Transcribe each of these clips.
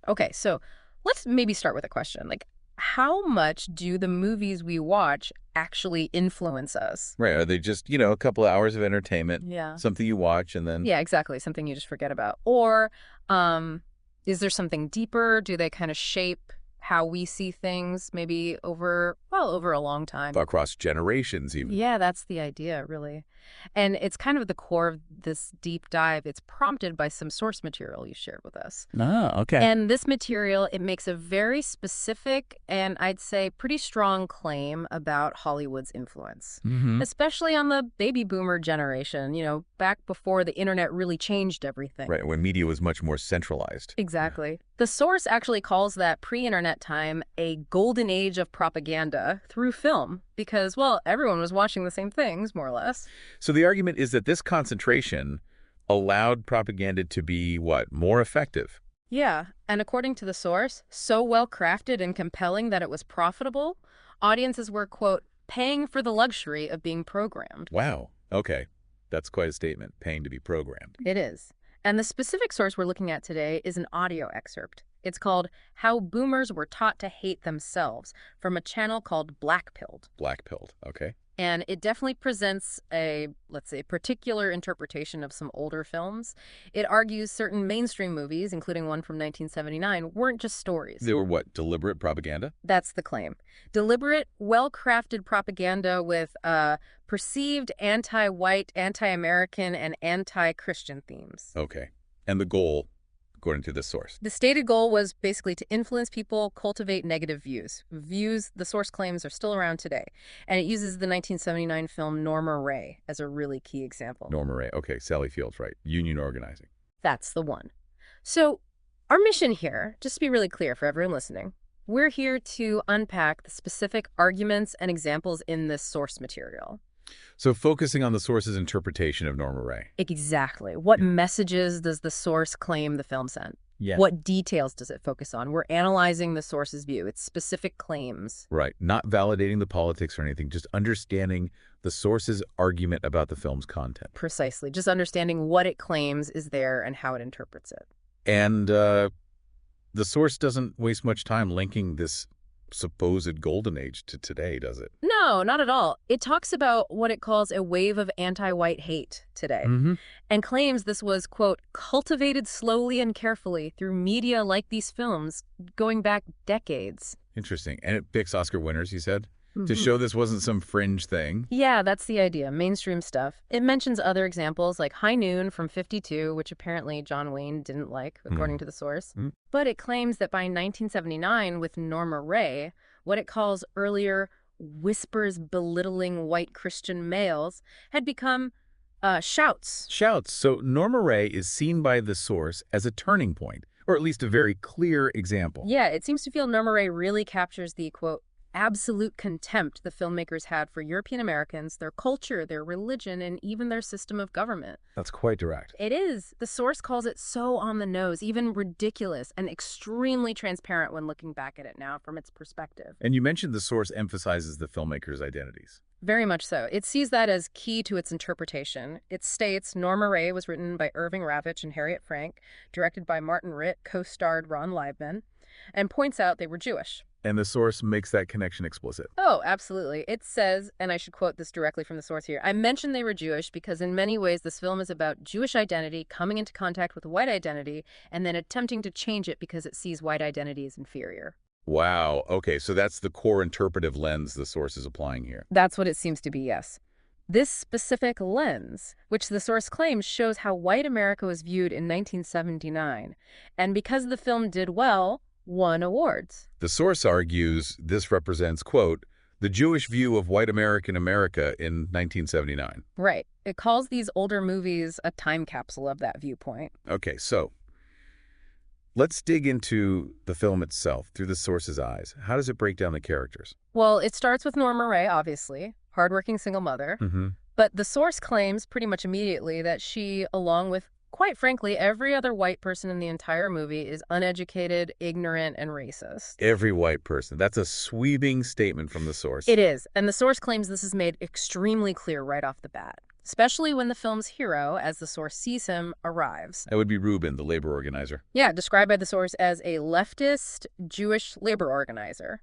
Okay, so let's maybe start with a question. Like, how much do the movies we watch actually influence us? Right. Are they just, a couple of hours of entertainment, Yeah. something you watch and then Yeah, exactly. Something you just forget about. Or um, is there something deeper? Do they kind of shape how we see things maybe over a long time? across generations even? Yeah, that's the idea, really. And it's kind of the core of this deep dive. It's prompted by some source material you shared with us. Oh, okay. And this material, it makes a very specific and I'd say pretty strong claim about Hollywood's influence, Mm-hmm. especially on the baby boomer generation, back before the internet really changed everything. Right. When media was much more centralized. Exactly. The source actually calls that pre-internet time a golden age of propaganda through film because, well, everyone was watching the same things, more or less. So the argument is that this concentration allowed propaganda to be what? More effective. Yeah, and according to the source, so well crafted and compelling that it was profitable, audiences were, quote, paying for the luxury of being programmed. Wow. Okay. That's quite a statement, paying to be programmed. It is. And the specific source we're looking at today is an audio excerpt. It's called How Boomers Were Taught to Hate Themselves from a channel called Blackpilled. Black-pilled. Okay. And it definitely presents a, let's say, particular interpretation of some older films. It argues certain mainstream movies, including one from 1979, weren't just stories. They were what? Deliberate propaganda? That's the claim. Deliberate, well-crafted propaganda with perceived anti-white, anti-American, and anti-Christian themes. Okay. And the goal, according to this source. The stated goal was basically to influence people, cultivate negative views. Views the source claims are still around today. And it uses the 1979 film Norma Ray as a really key example. Norma Ray. Okay. Sally Fields, right. Union organizing. That's the one. So our mission here, just to be really clear for everyone listening, we're here to unpack the specific arguments and examples in this source material. So focusing on the source's interpretation of Norma Ray. Exactly. What messages does the source claim the film sent? Yeah. What details does it focus on? We're analyzing the source's view, its specific claims. Right. Not validating the politics or anything, just understanding the source's argument about the film's content. Precisely. Just understanding what it claims is there and how it interprets it. And the source doesn't waste much time linking this supposed golden age to today, does it? No, not at all. It talks about what it calls a wave of anti-white hate today Mm-hmm. and claims this was, quote, cultivated slowly and carefully through media like these films going back decades. Interesting. And it picks Oscar winners, you said, to Mhm. show this wasn't some fringe thing. Yeah, that's the idea. Mainstream stuff. It mentions other examples like High Noon from '52, which apparently John Wayne didn't like, according to the source. Mhm. But it claims that by 1979, with Norma Ray, what it calls earlier whispers belittling white Christian males had become shouts. Shouts. So Norma Ray is seen by the source as a turning point, or at least a very clear example. Yeah, it seems to feel Norma Ray really captures the, quote, absolute contempt the filmmakers had for European Americans, their culture, their religion, and even their system of government. That's quite direct. It is. The source calls it so on the nose, even ridiculous, and extremely transparent when looking back at it now from its perspective. And you mentioned the source emphasizes the filmmakers' identities. Very much so. It sees that as key to its interpretation. It states Norma Ray was written by Irving Ravitch and Harriet Frank, directed by Martin Ritt, co-starred Ron Liebman, and points out they were Jewish. And the source makes that connection explicit. Oh, absolutely. It says, and I should quote this directly from the source here, I mentioned they were Jewish because in many ways this film is about Jewish identity coming into contact with white identity and then attempting to change it because it sees white identity as inferior. Wow. Okay, so that's the core interpretive lens the source is applying here. That's what it seems to be, yes. This specific lens, which the source claims shows how white America was viewed in 1979, and because the film did well, won awards. The source argues this represents, quote, the Jewish view of white American America in 1979. Right. It calls these older movies a time capsule of that viewpoint. Okay, so let's dig into the film itself through the source's eyes. How does it break down the characters? Well, it starts with Norma Ray, obviously, hardworking single mother. Mm-hmm. But the source claims pretty much immediately that she, along with, quite frankly, every other white person in the entire movie, is uneducated, ignorant, and racist. Every white person. That's a sweeping statement from the source. It is. And the source claims this is made extremely clear right off the bat. especially when the film's hero, as the source sees him, arrives. That would be Reuben, the labor organizer. Yeah, described by the source as a leftist Jewish labor organizer.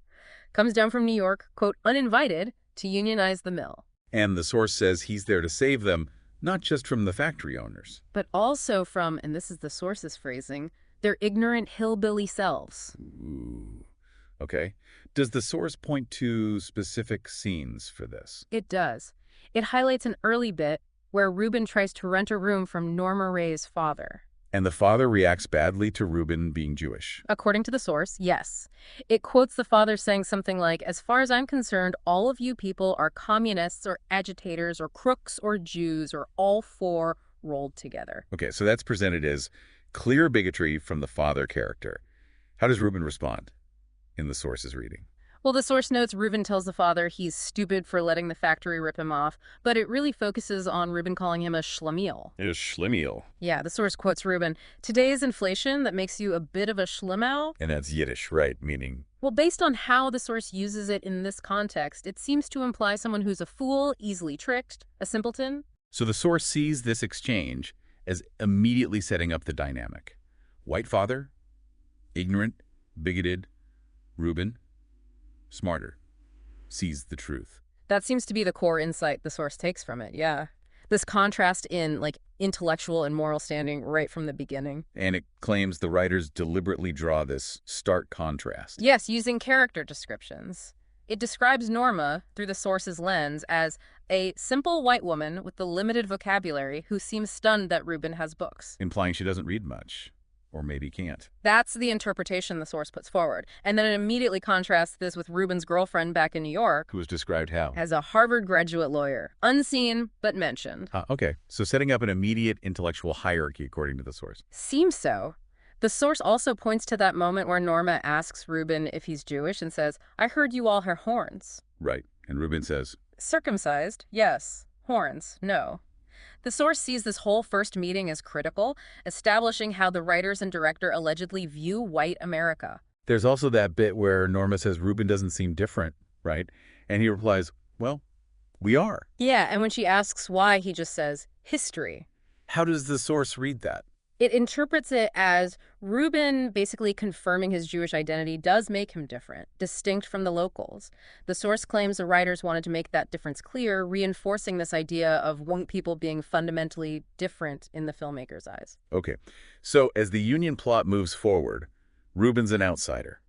Comes down from New York, quote, uninvited, to unionize the mill. And the source says he's there to save them, not just from the factory owners. But also from, and this is the source's phrasing, their ignorant hillbilly selves. Ooh. Okay. Does the source point to specific scenes for this? It does. It highlights an early bit where Reuben tries to rent a room from Norma Ray's father. And the father reacts badly to Reuben being Jewish. According to the source, yes. It quotes the father saying something like, as far as I'm concerned, all of you people are communists or agitators or crooks or Jews or all four rolled together. Okay, so that's presented as clear bigotry from the father character. How does Reuben respond in the source's reading? Well, the source notes Reuben tells the father he's stupid for letting the factory rip him off, but it really focuses on Reuben calling him a schlemiel. A schlemiel. Yeah, the source quotes Reuben, today's inflation that makes you a bit of a schlemiel. And that's Yiddish, right? Meaning? Well, based on how the source uses it in this context, it seems to imply someone who's a fool, easily tricked, a simpleton. So the source sees this exchange as immediately setting up the dynamic. White father, ignorant, bigoted, Reuben, smarter, sees the truth. That seems to be the core insight the source takes from it, yeah. This contrast in, intellectual and moral standing right from the beginning. And it claims the writers deliberately draw this stark contrast. Yes, using character descriptions. It describes Norma, through the source's lens, as a simple white woman with the limited vocabulary who seems stunned that Reuben has books. Implying she doesn't read much. Or maybe can't. That's the interpretation the source puts forward. And then it immediately contrasts this with Reuben's girlfriend back in New York. Who was described how? As a Harvard graduate lawyer. Unseen, but mentioned. Okay, so setting up an immediate intellectual hierarchy according to the source. Seems so. The source also points to that moment where Norma asks Reuben if he's Jewish and says, I heard you all have horns. Right, and Reuben says, circumcised, yes. Horns, no. The source sees this whole first meeting as critical, establishing how the writers and director allegedly view white America. There's also that bit where Norma says Reuben doesn't seem different, right? And he replies, well, we are. Yeah, and when she asks why, he just says, history. How does the source read that? It interprets it as Reuben basically confirming his Jewish identity does make him different, distinct from the locals. The source claims the writers wanted to make that difference clear, reinforcing this idea of white people being fundamentally different in the filmmaker's eyes. Okay, so as the Union plot moves forward, Reuben's an outsider.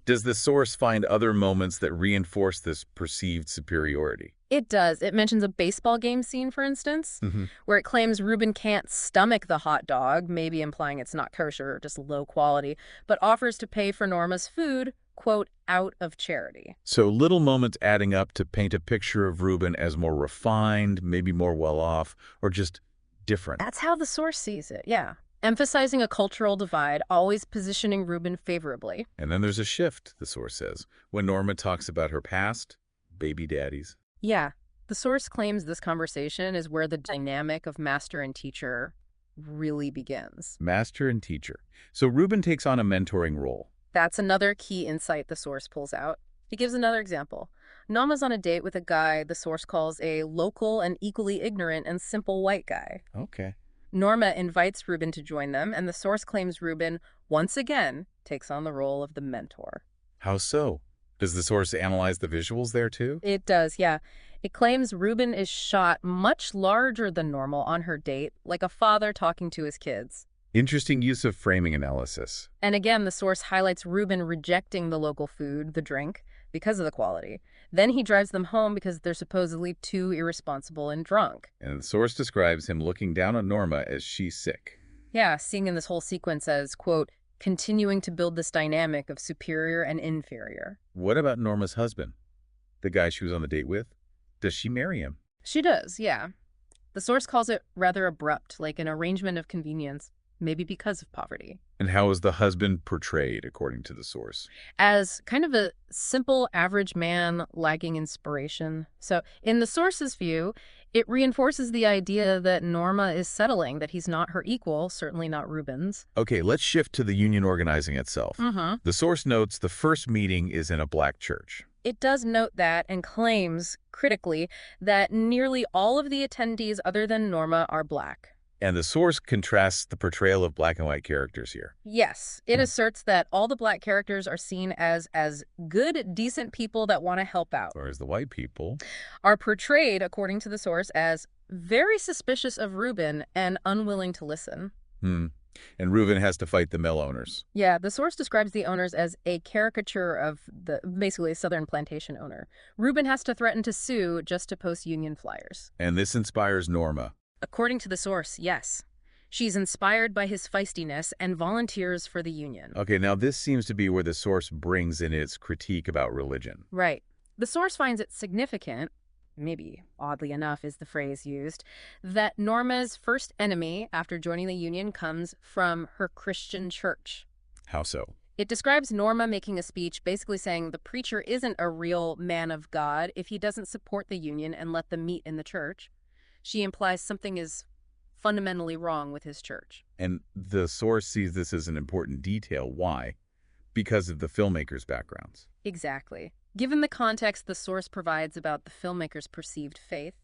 Does the source find other moments that reinforce this perceived superiority? It does. It mentions a baseball game scene, for instance, where it claims Reuben can't stomach the hot dog, maybe implying it's not kosher or just low quality, but offers to pay for Norma's food, quote, out of charity. So little moments adding up to paint a picture of Reuben as more refined, maybe more well-off, or just different. That's how the source sees it, yeah. Emphasizing a cultural divide, always positioning Reuben favorably. And then there's a shift, the source says, when Norma talks about her past, baby daddies. Yeah, the source claims this conversation is where the dynamic of master and teacher really begins. Master and teacher. So Reuben takes on a mentoring role. That's another key insight the source pulls out. He gives another example. Norma's on a date with a guy the source calls a local and equally ignorant and simple white guy. Okay. Norma invites Reuben to join them, and the source claims Reuben, once again, takes on the role of the mentor. How so? Does the source analyze the visuals there too? It does, yeah. It claims Reuben is shot much larger than normal on her date, like a father talking to his kids. Interesting use of framing analysis. And again, the source highlights Reuben rejecting the local food, the drink, because of the quality. Then he drives them home because they're supposedly too irresponsible and drunk. And the source describes him looking down on Norma as she's sick. Yeah, seeing in this whole sequence as, quote, continuing to build this dynamic of superior and inferior. What about Norma's husband? The guy she was on the date with? Does she marry him? She does, yeah. The source calls it rather abrupt, like an arrangement of convenience, maybe because of poverty. And how is the husband portrayed, according to the source? As kind of a simple, average man lacking inspiration. So in the source's view, it reinforces the idea that Norma is settling, that he's not her equal, certainly not Reuben's. Okay, let's shift to the union organizing itself. The source notes the first meeting is in a black church. It does note that and claims, critically, that nearly all of the attendees other than Norma are black. And the source contrasts the portrayal of black and white characters here. Yes, it asserts that all the black characters are seen as good, decent people that want to help out. Whereas the white people... Are portrayed, according to the source, as very suspicious of Reuben and unwilling to listen. And Reuben has to fight the mill owners. Yeah, the source describes the owners as a caricature of basically a southern plantation owner. Reuben has to threaten to sue just to post union flyers. And this inspires Norma. According to the source, yes. She's inspired by his feistiness and volunteers for the union. Okay, now this seems to be where the source brings in its critique about religion. Right. The source finds it significant, maybe oddly enough is the phrase used, that Norma's first enemy after joining the union comes from her Christian church. How so? It describes Norma making a speech basically saying the preacher isn't a real man of God if he doesn't support the union and let them meet in the church. She implies something is fundamentally wrong with his church. And the source sees this as an important detail. Why? Because of the filmmakers' backgrounds. Exactly. Given the context the source provides about the filmmaker's perceived faith,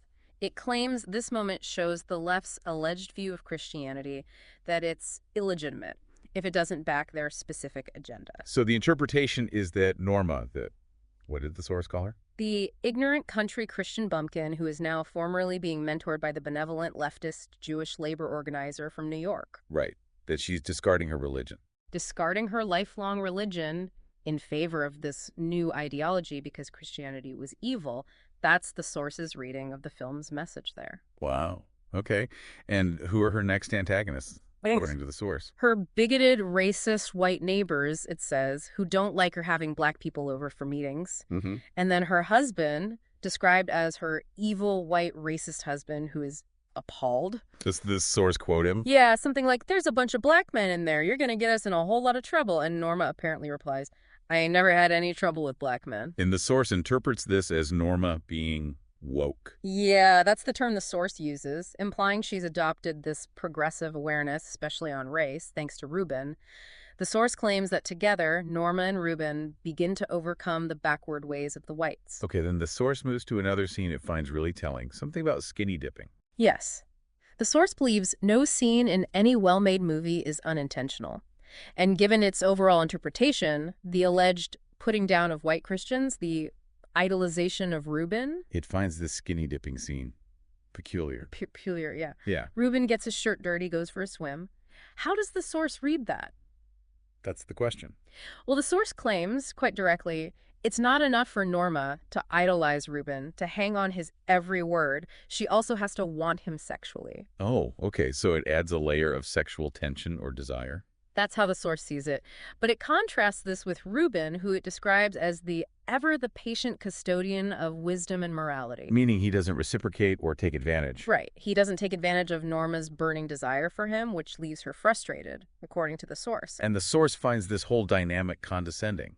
it claims this moment shows the left's alleged view of Christianity that it's illegitimate if it doesn't back their specific agenda. So the interpretation is that Norma, what did the source call her? The ignorant country Christian bumpkin who is now formerly being mentored by the benevolent leftist Jewish labor organizer from New York. Right, that she's discarding her religion. Discarding her lifelong religion in favor of this new ideology because Christianity was evil, that's the source's reading of the film's message there. Wow. Okay. And who are her next antagonists, according to the source? Her bigoted, racist white neighbors, it says, who don't like her having black people over for meetings. And then her husband, described as her evil, white, racist husband, who is appalled. Does this source quote him? Yeah, something like, there's a bunch of black men in there. You're going to get us in a whole lot of trouble. And Norma apparently replies, I ain't never had any trouble with black men. And the source interprets this as Norma being woke. Yeah, that's the term the source uses, implying she's adopted this progressive awareness, especially on race, thanks to Reuben. The source claims that together, Norma and Reuben begin to overcome the backward ways of the whites. Okay, then the source moves to another scene it finds really telling, something about skinny dipping. Yes. The source believes no scene in any well-made movie is unintentional. And given its overall interpretation, the alleged putting down of white Christians, the idolization of Reuben. It finds this skinny dipping scene peculiar. Peculiar, yeah. Yeah. Reuben gets his shirt dirty, goes for a swim. How does the source read that? That's the question. Well, the source claims, quite directly, it's not enough for Norma to idolize Reuben, to hang on his every word. She also has to want him sexually. Oh, okay. So it adds a layer of sexual tension or desire? That's how the source sees it. But it contrasts this with Reuben, who it describes as the patient custodian of wisdom and morality. Meaning he doesn't reciprocate or take advantage. Right. He doesn't take advantage of Norma's burning desire for him, which leaves her frustrated, according to the source. And the source finds this whole dynamic condescending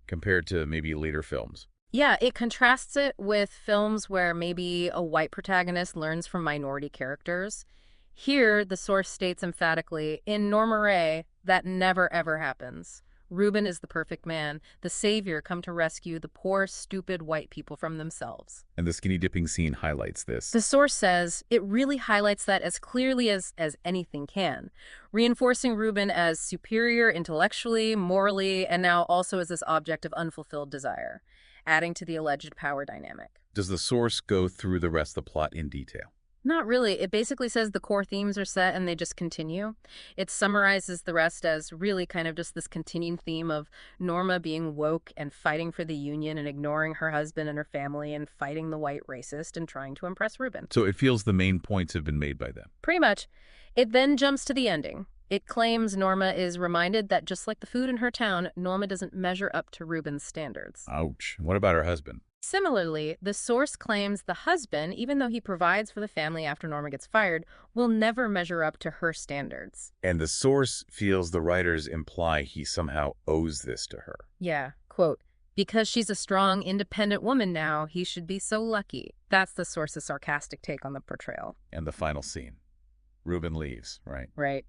compared to maybe later films. Yeah, it contrasts it with films where maybe a white protagonist learns from minority characters. Here, the source states emphatically, in Norma Rae, that never ever happens. Reuben is the perfect man, the savior come to rescue the poor, stupid white people from themselves. And the skinny dipping scene highlights this. The source says it really highlights that as clearly as anything can, reinforcing Reuben as superior intellectually, morally, and now also as this object of unfulfilled desire, adding to the alleged power dynamic. Does the source go through the rest of the plot in detail? Not really. It basically says the core themes are set and they just continue. It summarizes the rest as really kind of just this continuing theme of Norma being woke and fighting for the union and ignoring her husband and her family and fighting the white racist and trying to impress Reuben. So it feels the main points have been made by them. Pretty much. It then jumps to the ending. It claims Norma is reminded that just like the food in her town, Norma doesn't measure up to Reuben's standards. Ouch. What about her husband? Similarly, the source claims the husband, even though he provides for the family after Norma gets fired, will never measure up to her standards. And the source feels the writers imply he somehow owes this to her. Yeah, quote, because she's a strong, independent woman now, he should be so lucky. That's the source's sarcastic take on the portrayal. And the final scene. Reuben leaves, right? Right.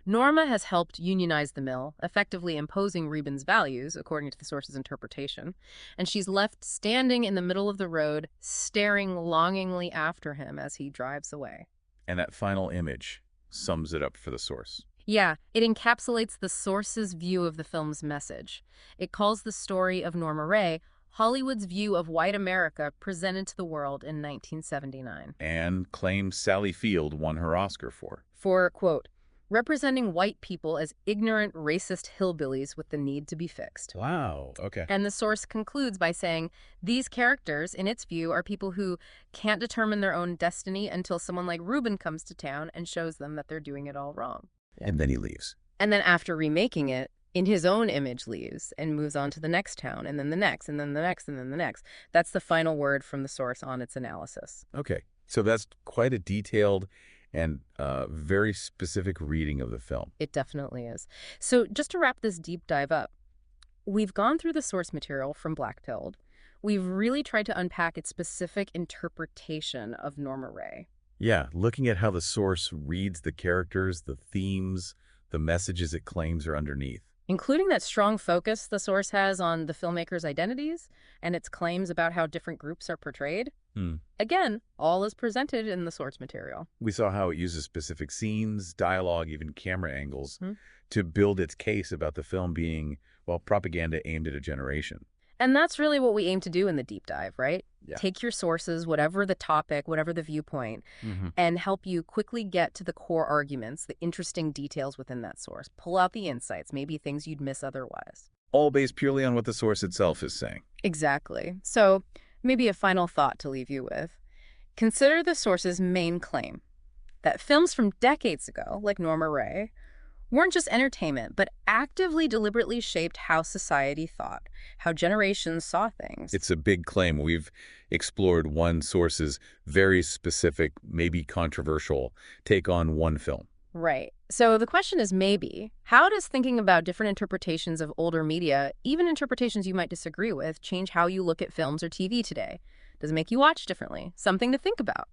Norma has helped unionize the mill, effectively imposing Reuben's values, according to the source's interpretation, and she's left standing in the middle of the road, staring longingly after him as he drives away. And that final image sums it up for the source. Yeah, it encapsulates the source's view of the film's message. It calls the story of Norma Rae Hollywood's view of white America presented to the world in 1979. And claims Sally Field won her Oscar for. For, quote, representing white people as ignorant, racist hillbillies with the need to be fixed. Wow, okay. And the source concludes by saying, these characters, in its view, are people who can't determine their own destiny until someone like Reuben comes to town and shows them that they're doing it all wrong. And then he leaves. And then after remaking it, in his own image leaves and moves on to the next town, and then the next, and then the next, and then the next. That's the final word from the source on its analysis. Okay, so that's quite a detailed and very specific reading of the film. It definitely is. So just to wrap this deep dive up, we've gone through the source material from Black Pilled. We've really tried to unpack its specific interpretation of Norma Rae. Yeah, looking at how the source reads the characters, the themes, the messages it claims are underneath. Including that strong focus the source has on the filmmakers' identities and its claims about how different groups are portrayed. Again, all is presented in the source material. We saw how it uses specific scenes, dialogue, even camera angles to build its case about the film being, well, propaganda aimed at a generation. And that's really what we aim to do in the deep dive, right? Yeah. Take your sources, whatever the topic, whatever the viewpoint, and help you quickly get to the core arguments, the interesting details within that source. Pull out the insights, maybe things you'd miss otherwise. All based purely on what the source itself is saying. Exactly. So maybe a final thought to leave you with. Consider the source's main claim, that films from decades ago, like Norma Rae, weren't just entertainment, but actively, deliberately shaped how society thought, how generations saw things. It's a big claim. We've explored one source's very specific, maybe controversial take on one film. Right. So the question is maybe, how does thinking about different interpretations of older media, even interpretations you might disagree with, change how you look at films or TV today? Does it make you watch differently? Something to think about.